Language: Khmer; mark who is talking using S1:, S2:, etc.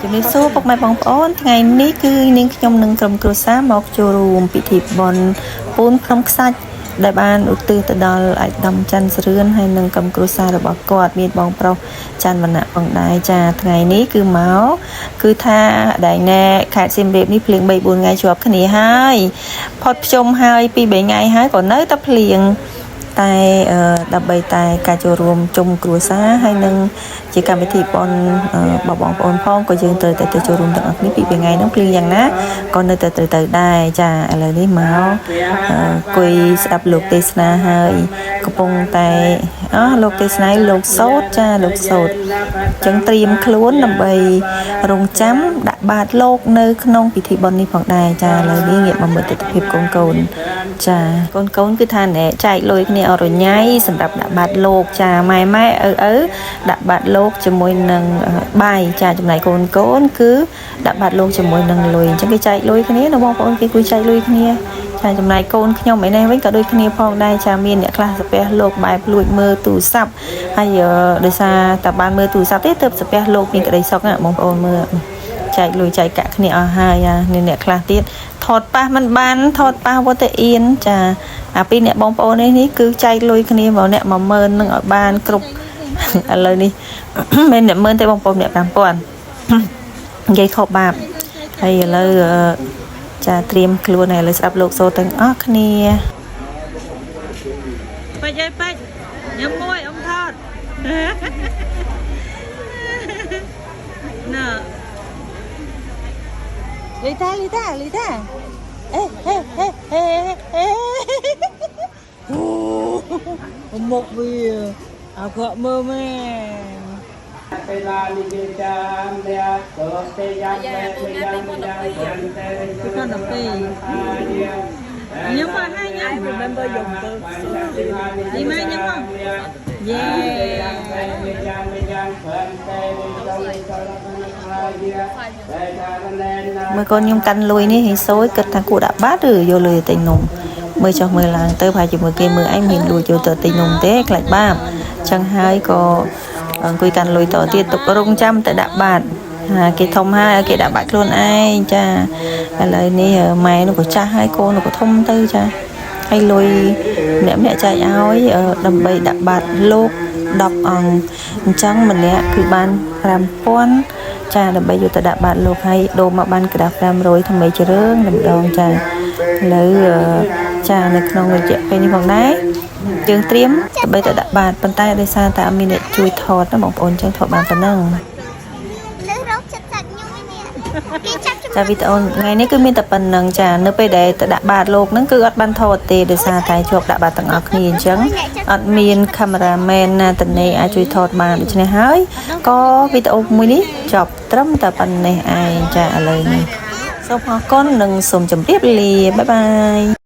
S1: ជំរាបសួរពុកម៉ែបងប្អូនថ្ងៃនេះគឺនាងខ្ញុំនឹងក្រុមគ្រួសារមកចូលរួមពិធីបុណ្យពូនភ្នំខ្សាច់ដែលបានឧទ្ទិសទៅដល់ឯកឧត្តមច័ន្ទសរឿនហើយនឹងក្រុមគ្រួសាររបស់គាត់មានបងប្រុសច័ន្ទវណ្ណៈផងដែរចាថ្ងៃនេះគឺមកគឺថាដែលណែខេត្តសៀមរាបនេះភ្លៀង 3-4 ថ្ងៃជាប់គ្នាហើយផុតភ្ជុំហើយ2-3ថ្ងៃហើយក៏នៅតែភ្លៀងតែដើម្បីតែការចូលរួមជុំគ្រួសារហើយនឹងជាកម្មវិធីប៉ុនបងប្អូនផងក៏យើងត្រូវតែទៅចូលរួមទាំងអស់គ្នាពីថ្ងៃហ្នឹងភ្លៀងយ៉ាងណាក៏នៅតែត្រូវទៅដែរចាឥឡូវនេះមកគួយស្ដាប់លោកទេសនាហើយកំពុងតែលោកទេសនាលោកសោតចាលោកសោតអញ្ចឹងត្រៀមខ្លួនដើម្បីរងចាំដាក់បាតលោកនៅក្នុងពិធីបុណ្យនេះផងដែរចាឥឡូវនេះងាកមកមើលទស្សនភាពកូនចាកូនគឺថាណែចែកលុយគ្នាអរញ៉ៃសម្រាប់ដាក់បាតលោកចាម៉ែឪដាក់បាតលោកជាមួយនឹងបាយចាចំណែកកូនគឺដាក់បាតលោកជាមួយនឹងលុយអញ្ចឹងគេចែកលុយគ្នាណាបងប្អូនគេគួយចែកលុយគ្នាចាចំណែកកូនខ្ញុំឯនេះវិញក៏ដូចគ្នាផងដែរចាមានអ្នកខ្លះសាពះលោកបែបលួចមើលទូរស័ព្ទហើយដោយសារតែបានមើលទូរស័ព្ទទេទើបសាពះលោកមានក្តីសុខណាបងប្អូនមើលចែកលុយចែកកាក់គ្នាអស់ហើយអ្នកខ្លះទៀតថតប៉ះមិនបានថតប៉ះវត្តអៀនចាអាពីអ្នកបងប្អូននេះគឺចែកលុយគ្នាមកអ្នក10000នឹងឲ្យបានគ្រប់ឥឡូវនេះមិនអ្នក10000ទេបងប្អូនអ្នក5000និយាយខុសបាបហើយឥឡូវចាត្រៀមខ្លួនហើយឥឡូវស្ដាប់លោកសូទាំងអស់គ្នាពេជ្រពេជ្រញ៉ាំមួយអ៊ំថតណ៎លីតាអេអូមកវាអាក្រក់មើលមែនពេលឡាលីគេចាំអ្នកក៏ទេយ៉ាងតែយ៉ាងទៅដល់ពេលញ៉ាំមកហើយញ៉ាំ remember your birthday នេះមកញ៉ាំមកយេមើលកូនខ្ញុំកាន់លុយនេះហីសូយគិតថាគួរដាក់បាតឬយកលុយទៅទិញនំមើលចុះមើលឡើងទៅប្រហែលជាមួយគេមើលឯងមានលួចយកទៅទិញនំទេខ្លាចបាបចឹងហើយក៏អង្គុយកាន់លុយតទៀតទុករងចាំទៅដាក់បាតគេធំហើយគេដាក់បាតខ្លួនឯងចាឥឡូវនេះម៉ែនោះក៏ចាស់ហើយកូននោះក៏ធំទៅចាហើយលុយអ្នកចែកឲ្យដើម្បីដាក់បាតលោក10អង្គអញ្ចឹងម្នាក់គឺបាន5000ចាដើម្បីយកទៅដាក់បាតលោកហើយដូរមកបានក្តារ500ថ្មីជ្រើងម្ដងចាឥឡូវចានៅក្នុងរយៈពេលនេះផងដែរយើងត្រៀមដើម្បីទៅដាក់បាតប៉ុន្តែដោយសារតែអត់មានអ្នកជួយថតណាបងប្អូនចឹងថតបានប៉ុណ្ណឹងចាវីដេអូថ្ងៃនេះគឺមានតែប៉ុណ្្នឹងចានៅពេលដែលទៅដាក់បាតលោកហ្នឹងគឺអត់បានថតទេដោយសារតែជាប់ដាក់បាតទាំងអស់គ្នាអញ្ចឹងអត់មានកាមេរ៉ាមែនណាតនេអាចជួយថតបានដូច្នេះហើយក៏វីដេអូមួយនេះចប់ត្រឹមតែប៉ុណ្ណេះឯងចាឥឡូវនេះសូមអរគុណនិងសូមជម្រាបលាបាយបាយ